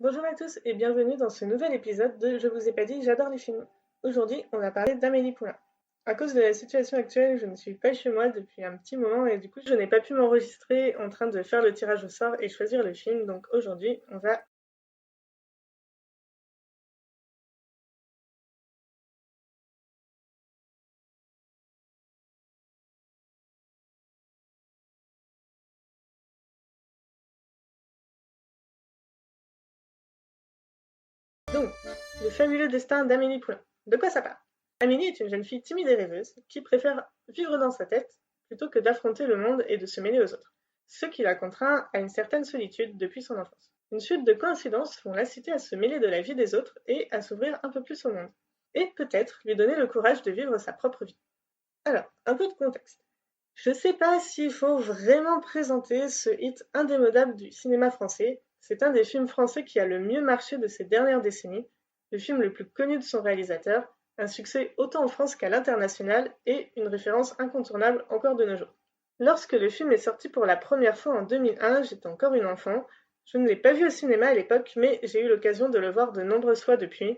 Bonjour à tous et bienvenue dans ce nouvel épisode de Je vous ai pas dit, j'adore les films. Aujourd'hui, on va parler d'Amélie Poulain. À cause de la situation actuelle, je ne suis pas chez moi depuis un petit moment et du coup, je n'ai pas pu m'enregistrer en train de faire le tirage au sort et choisir le film. Donc aujourd'hui, on va donc Le fabuleux destin d'Amélie Poulain. De quoi ça parle? Amélie est une jeune fille timide et rêveuse qui préfère vivre dans sa tête plutôt que d'affronter le monde et de se mêler aux autres, ce qui la contraint à une certaine solitude depuis son enfance. Une suite de coïncidences font l'inciter à se mêler de la vie des autres et à s'ouvrir un peu plus au monde, et peut-être lui donner le courage de vivre sa propre vie. Alors, un peu de contexte. Je sais pas s'il faut vraiment présenter ce hit indémodable du cinéma français. C'est un des films français qui a le mieux marché de ces dernières décennies, le film le plus connu de son réalisateur, un succès autant en France qu'à l'international et une référence incontournable encore de nos jours. Lorsque le film est sorti pour la première fois en 2001, j'étais encore une enfant. Je ne l'ai pas vu au cinéma à l'époque, mais j'ai eu l'occasion de le voir de nombreuses fois depuis,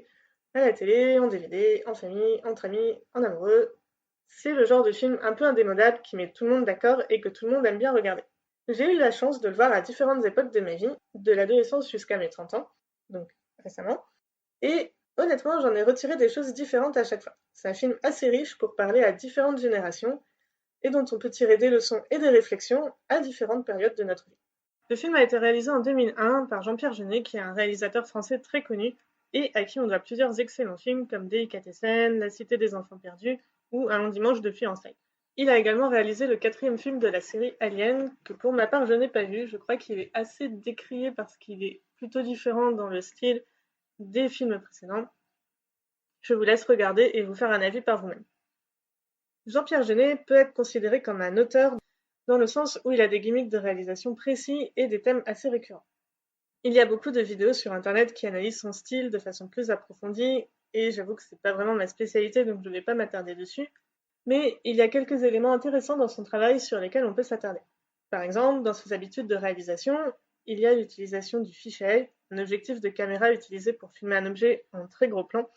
à la télé, en DVD, en famille, entre amis, en amoureux. C'est le genre de film un peu indémodable qui met tout le monde d'accord et que tout le monde aime bien regarder. J'ai eu la chance de le voir à différentes époques de ma vie, de l'adolescence jusqu'à mes 30 ans, donc récemment, et honnêtement j'en ai retiré des choses différentes à chaque fois. C'est un film assez riche pour parler à différentes générations et dont on peut tirer des leçons et des réflexions à différentes périodes de notre vie. Le film a été réalisé en 2001 par Jean-Pierre Jeunet, qui est un réalisateur français très connu et à qui on doit plusieurs excellents films comme Délicatessen, La Cité des Enfants Perdus ou Un long dimanche de fiançailles. Il a également réalisé le quatrième film de la série Alien, que pour ma part je n'ai pas vu. Je crois qu'il est assez décrié parce qu'il est plutôt différent dans le style des films précédents. Je vous laisse regarder et vous faire un avis par vous-même. Jean-Pierre Jeunet peut être considéré comme un auteur dans le sens où il a des gimmicks de réalisation précis et des thèmes assez récurrents. Il y a beaucoup de vidéos sur internet qui analysent son style de façon plus approfondie, et j'avoue que c'est pas vraiment ma spécialité donc je ne vais pas m'attarder dessus, mais il y a quelques éléments intéressants dans son travail sur lesquels on peut s'attarder. Par exemple, dans ses habitudes de réalisation, il y a l'utilisation du fisheye, un objectif de caméra utilisé pour filmer un objet en très gros plan,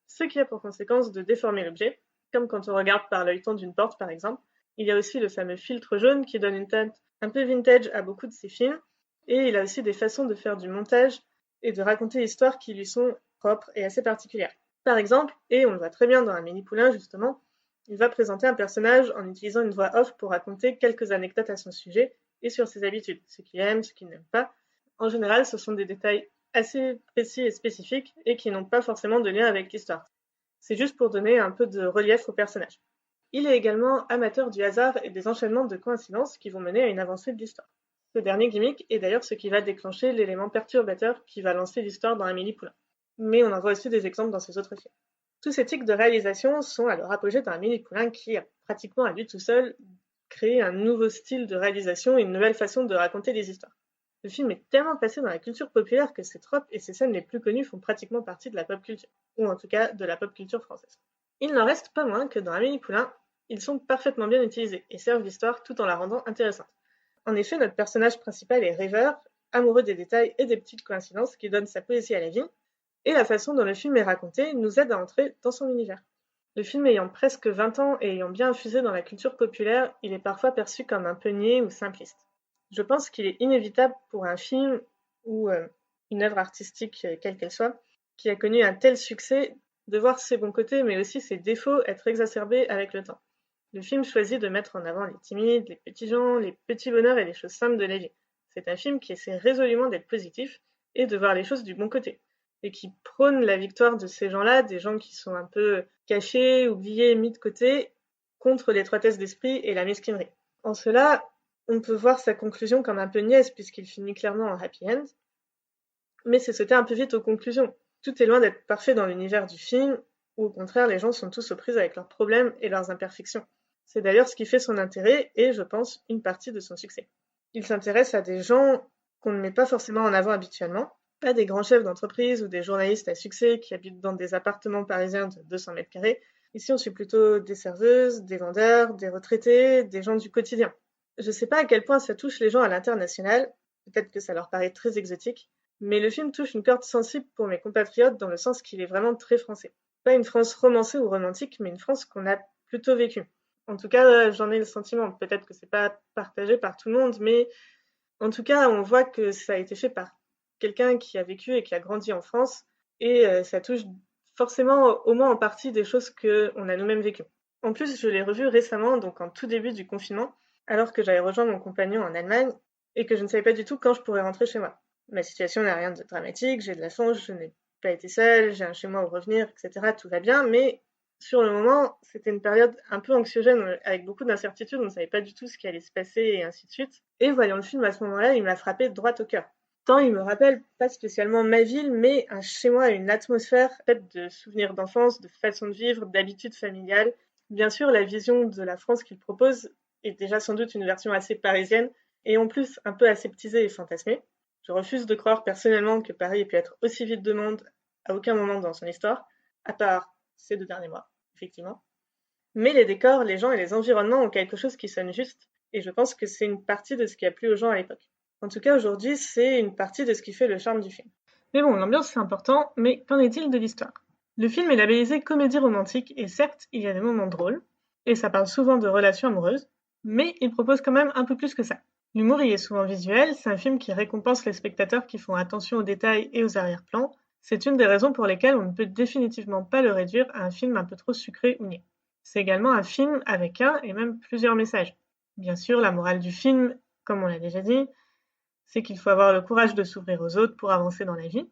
ce qui a pour conséquence de déformer l'objet, comme quand on regarde par l'œilleton d'une porte par exemple. Il y a aussi le fameux filtre jaune qui donne une teinte un peu vintage à beaucoup de ses films, et il a aussi des façons de faire du montage et de raconter l'histoire qui lui sont propres et assez particulières. Par exemple, et on le voit très bien dans Amélie Poulain justement, il va présenter un personnage en utilisant une voix off pour raconter quelques anecdotes à son sujet et sur ses habitudes, ce qu'il aime, ce qu'il n'aime pas. En général, ce sont des détails assez précis et spécifiques et qui n'ont pas forcément de lien avec l'histoire. C'est juste pour donner un peu de relief au personnage. Il est également amateur du hasard et des enchaînements de coïncidences qui vont mener à une avancée de l'histoire. Ce dernier gimmick est d'ailleurs ce qui va déclencher l'élément perturbateur qui va lancer l'histoire dans Amélie Poulain. Mais on en voit aussi des exemples dans ses autres films. Tous ces tics de réalisation sont à leur apogée dans Amélie Poulain qui a pratiquement à lui tout seul créé un nouveau style de réalisation et une nouvelle façon de raconter les histoires. Le film est tellement passé dans la culture populaire que ses tropes et ses scènes les plus connues font pratiquement partie de la pop culture, ou en tout cas de la pop culture française. Il n'en reste pas moins que dans Amélie Poulain, ils sont parfaitement bien utilisés et servent l'histoire tout en la rendant intéressante. En effet, notre personnage principal est rêveur, amoureux des détails et des petites coïncidences qui donnent sa poésie à la vie, et la façon dont le film est raconté nous aide à entrer dans son univers. Le film ayant presque 20 ans et ayant bien infusé dans la culture populaire, il est parfois perçu comme un peu niais ou simpliste. Je pense qu'il est inévitable pour un film ou une œuvre artistique, quelle qu'elle soit, qui a connu un tel succès, de voir ses bons côtés mais aussi ses défauts être exacerbés avec le temps. Le film choisit de mettre en avant les timides, les petits gens, les petits bonheurs et les choses simples de la vie. C'est un film qui essaie résolument d'être positif et de voir les choses du bon côté, et qui prône la victoire de ces gens-là, des gens qui sont un peu cachés, oubliés, mis de côté, contre l'étroitesse d'esprit et la mesquinerie. En cela, on peut voir sa conclusion comme un peu niaise puisqu'il finit clairement en happy end, mais c'est sauter un peu vite aux conclusions. Tout est loin d'être parfait dans l'univers du film, où au contraire les gens sont tous aux prises avec leurs problèmes et leurs imperfections. C'est d'ailleurs ce qui fait son intérêt et, je pense, une partie de son succès. Il s'intéresse à des gens qu'on ne met pas forcément en avant habituellement, pas des grands chefs d'entreprise ou des journalistes à succès qui habitent dans des appartements parisiens de 200 mètres carrés. Ici, on suit plutôt des serveuses, des vendeurs, des retraités, des gens du quotidien. Je sais pas à quel point ça touche les gens à l'international, peut-être que ça leur paraît très exotique, Mais le film touche une corde sensible pour mes compatriotes dans le sens qu'il est vraiment très français. Pas une France romancée ou romantique, mais une France qu'on a plutôt vécue. En tout cas, j'en ai le sentiment. Peut-être que c'est pas partagé par tout le monde, mais en tout cas, on voit que ça a été fait par quelqu'un qui a vécu et qui a grandi en France, et ça touche forcément, au moins en partie, des choses qu'on a nous-mêmes vécues. En plus, je l'ai revu récemment, donc en tout début du confinement, alors que j'avais rejoint mon compagnon en Allemagne, et que je ne savais pas du tout quand je pourrais rentrer chez moi. Ma situation n'a rien de dramatique, j'ai de la chance, je n'ai pas été seule, j'ai un chez moi où revenir, etc. Tout va bien, mais sur le moment, c'était une période un peu anxiogène, avec beaucoup d'incertitudes, on ne savait pas du tout ce qui allait se passer, et ainsi de suite. Et voyant le film à ce moment-là, il m'a frappé droit au cœur. Tant il me rappelle pas spécialement ma ville, mais un chez moi, une atmosphère faite de souvenirs d'enfance, de façon de vivre, d'habitudes familiales. Bien sûr, la vision de la France qu'il propose est déjà sans doute une version assez parisienne, et en plus un peu aseptisée et fantasmée. Je refuse de croire personnellement que Paris ait pu être aussi vide de monde à aucun moment dans son histoire, à part ces 2 derniers mois, effectivement. Mais les décors, les gens et les environnements ont quelque chose qui sonne juste, et je pense que c'est une partie de ce qui a plu aux gens à l'époque. En tout cas, aujourd'hui, c'est une partie de ce qui fait le charme du film. Mais bon, l'ambiance c'est important, mais qu'en est-il de l'histoire? Le film est labellisé comédie romantique, et certes, il y a des moments drôles, et ça parle souvent de relations amoureuses, mais il propose quand même un peu plus que ça. L'humour y est souvent visuel, c'est un film qui récompense les spectateurs qui font attention aux détails et aux arrière-plans. C'est une des raisons pour lesquelles on ne peut définitivement pas le réduire à un film un peu trop sucré ou niais. C'est également un film avec un et même plusieurs messages. Bien sûr, la morale du film, comme on l'a déjà dit, c'est qu'il faut avoir le courage de s'ouvrir aux autres pour avancer dans la vie,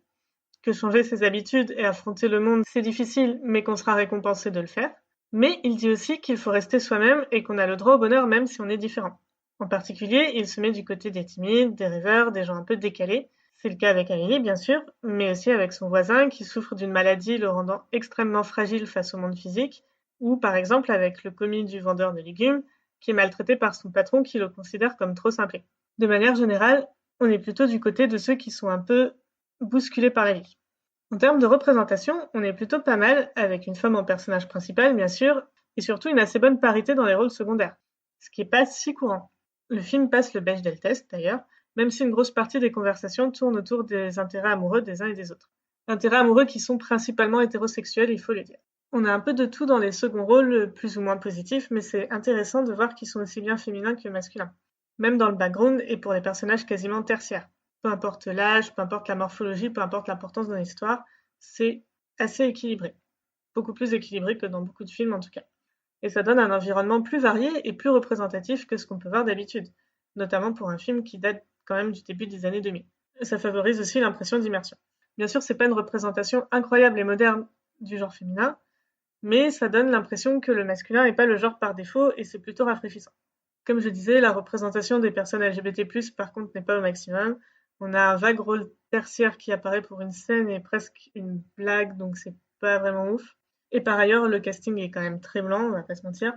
que changer ses habitudes et affronter le monde, c'est difficile, mais qu'on sera récompensé de le faire. Mais il dit aussi qu'il faut rester soi-même et qu'on a le droit au bonheur même si on est différent. En particulier, il se met du côté des timides, des rêveurs, des gens un peu décalés. C'est le cas avec Amélie, bien sûr, mais aussi avec son voisin qui souffre d'une maladie le rendant extrêmement fragile face au monde physique, ou par exemple avec le commis du vendeur de légumes, qui est maltraité par son patron qui le considère comme trop simplé. De manière générale, on est plutôt du côté de ceux qui sont un peu bousculés par la vie. En termes de représentation, on est plutôt pas mal, avec une femme en personnage principal, bien sûr, et surtout une assez bonne parité dans les rôles secondaires, ce qui est pas si courant. Le film passe le Bechdel-test, d'ailleurs, même si une grosse partie des conversations tourne autour des intérêts amoureux des uns et des autres. Intérêts amoureux qui sont principalement hétérosexuels, il faut le dire. On a un peu de tout dans les seconds rôles, plus ou moins positifs, mais c'est intéressant de voir qu'ils sont aussi bien féminins que masculins. Même dans le background et pour les personnages quasiment tertiaires. Peu importe l'âge, peu importe la morphologie, peu importe l'importance de l'histoire, c'est assez équilibré. Beaucoup plus équilibré que dans beaucoup de films en tout cas. Et ça donne un environnement plus varié et plus représentatif que ce qu'on peut voir d'habitude, notamment pour un film qui date quand même du début des années 2000. Ça favorise aussi l'impression d'immersion. Bien sûr, c'est pas une représentation incroyable et moderne du genre féminin, mais ça donne l'impression que le masculin n'est pas le genre par défaut et c'est plutôt rafraîchissant. Comme je disais, la représentation des personnes LGBT+, par contre, n'est pas au maximum. On a un vague rôle tertiaire qui apparaît pour une scène et presque une blague, donc c'est pas vraiment ouf. Et par ailleurs, le casting est quand même très blanc, on va pas se mentir.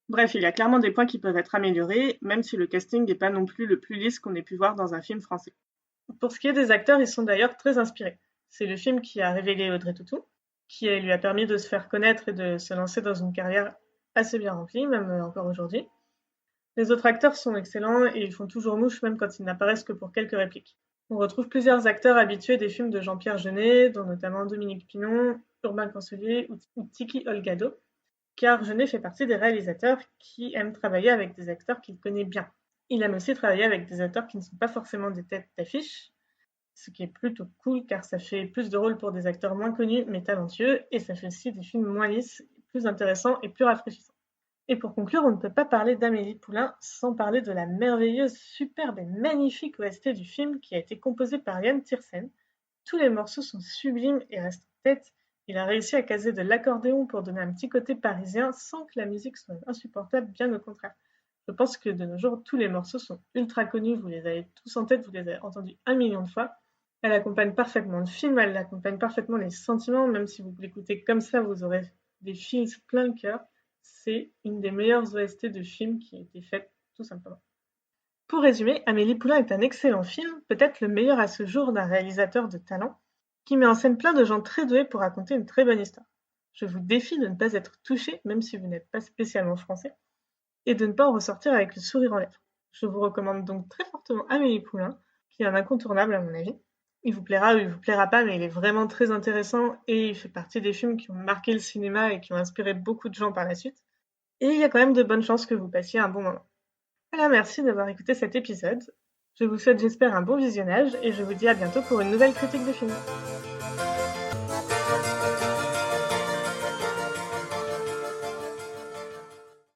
Bref, il y a clairement des points qui peuvent être améliorés, même si le casting n'est pas non plus le plus lisse qu'on ait pu voir dans un film français. Pour ce qui est des acteurs, ils sont d'ailleurs très inspirés. C'est le film qui a révélé Audrey Tautou, qui lui a permis de se faire connaître et de se lancer dans une carrière assez bien remplie, même encore aujourd'hui. Les autres acteurs sont excellents et ils font toujours mouche même quand ils n'apparaissent que pour quelques répliques. On retrouve plusieurs acteurs habitués des films de Jean-Pierre Jeunet, dont notamment Dominique Pinon, Urbain Cancelier ou Tiki Olgado, car Jeunet fait partie des réalisateurs qui aiment travailler avec des acteurs qu'il connaît bien. Il aime aussi travailler avec des acteurs qui ne sont pas forcément des têtes d'affiche, ce qui est plutôt cool car ça fait plus de rôles pour des acteurs moins connus mais talentueux et ça fait aussi des films moins lisses, plus intéressants et plus rafraîchissants. Et pour conclure, on ne peut pas parler d'Amélie Poulain sans parler de la merveilleuse, superbe et magnifique OST du film qui a été composée par Yann Tiersen. Tous les morceaux sont sublimes et restent en tête. Il a réussi à caser de l'accordéon pour donner un petit côté parisien sans que la musique soit insupportable, bien au contraire. Je pense que de nos jours, tous les morceaux sont ultra connus, vous les avez tous en tête, vous les avez entendus 1 million de fois. Elle accompagne parfaitement le film, elle accompagne parfaitement les sentiments, même si vous l'écoutez comme ça, vous aurez des feels plein le cœur. C'est une des meilleures OST de films qui a été faite, tout simplement. Pour résumer, Amélie Poulain est un excellent film, peut-être le meilleur à ce jour d'un réalisateur de talent, qui met en scène plein de gens très doués pour raconter une très bonne histoire. Je vous défie de ne pas être touché, même si vous n'êtes pas spécialement français, et de ne pas en ressortir avec le sourire en lèvres. Je vous recommande donc très fortement Amélie Poulain, qui est un incontournable à mon avis. Il vous plaira ou il vous plaira pas, mais il est vraiment très intéressant et il fait partie des films qui ont marqué le cinéma et qui ont inspiré beaucoup de gens par la suite. Et il y a quand même de bonnes chances que vous passiez un bon moment. Voilà, merci d'avoir écouté cet épisode. Je vous souhaite, j'espère, un bon visionnage et je vous dis à bientôt pour une nouvelle critique de film.